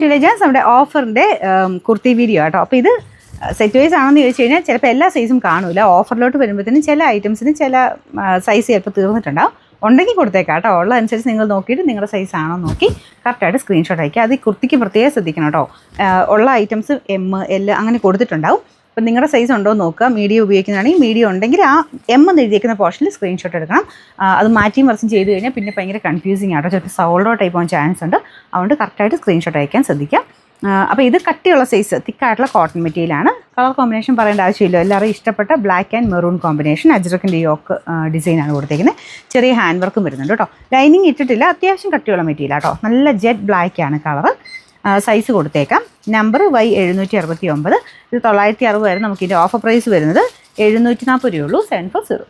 ടെലിജൻസ് നമ്മുടെ ഓഫറിൻ്റെ കുർത്തി വീഡിയോ കേട്ടോ. അപ്പോൾ ഇത് സെറ്റ് വൈസ് ആണെന്ന് ചോദിച്ചു കഴിഞ്ഞാൽ ചിലപ്പോൾ എല്ലാ സൈസും കാണില്ല. ഓഫറിലോട്ട് വരുമ്പോഴത്തേനും ചില ഐറ്റംസിന് ചില സൈസ് ചിലപ്പോൾ തീർന്നിട്ടുണ്ടാവും. ഉണ്ടെങ്കിൽ കൊടുത്തേക്കാം കേട്ടോ. ഉള്ള അനുസരിച്ച് നിങ്ങൾ നോക്കിയിട്ട് നിങ്ങളുടെ സൈസ് ആണോ നോക്കി കറക്റ്റായിട്ട് സ്ക്രീൻഷോട്ട് അയക്കുക. അത് ഈ കുർത്തിക്ക് പ്രത്യേകം ശ്രദ്ധിക്കണം കേട്ടോ. ഉള്ള ഐറ്റംസ് എം എൽ അങ്ങനെ കൊടുത്തിട്ടുണ്ടാവും. അപ്പം നിങ്ങളുടെ സൈസ് ഉണ്ടോ എന്ന് നോക്കുക. മീഡിയം ഉപയോഗിക്കുന്നതാണെങ്കിൽ മീഡിയം ഉണ്ടെങ്കിൽ ആ എം എന്ന് എഴുതിയിരിക്കുന്ന പോർഷനിൽ സ്ക്രീൻഷോട്ട് എടുക്കണം. അത് മാറ്റിയും മറിച്ചും ചെയ്ത് കഴിഞ്ഞാൽ പിന്നെ ഭയങ്കര കൺഫ്യൂസിങ് ആട്ടോ. ചിലപ്പോൾ സോൾഡ് ഔട്ട് ആയി പോകാൻ ചാൻസ് ഉണ്ട്. അതുകൊണ്ട് കറക്റ്റായിട്ട് സ്ക്രീൻഷോട്ട് അയക്കാൻ ശ്രദ്ധിക്കാം. അപ്പോൾ ഇത് കട്ടിയുള്ള സൈസ് തിക്കായിട്ടുള്ള കോട്ടൺ മെറ്റീരിയലാണ്. കളർ കോമ്പിനേഷൻ പറയേണ്ട ആവശ്യമില്ല. എല്ലാവരും ഇഷ്ടപ്പെട്ട ബ്ലാക്ക് ആൻഡ് മെറൂൺ കോമ്പിനേഷൻ. അജ്രക്കിൻ്റെ യോക്ക് ഡിസൈനാണ് കൊടുത്തേക്കുന്നത്. ചെറിയ ഹാൻഡ് വർക്കും വരുന്നുണ്ട് കേട്ടോ. ലൈനിങ് ഇട്ടിട്ടില്ല. അത്യാവശ്യം കട്ടിയുള്ള മെറ്റീരിയൽ കേട്ടോ. നല്ല ജെറ്റ് ബ്ലാക്കാണ് കളറ്. സൈസ് കൊടുത്തേക്കാം. Number Y769. ഇത് 960 വരെ നമുക്കിതിൻ്റെ ഓഫർ പ്രൈസ് വരുന്നത് 740 രൂപയുള്ളൂ. 740.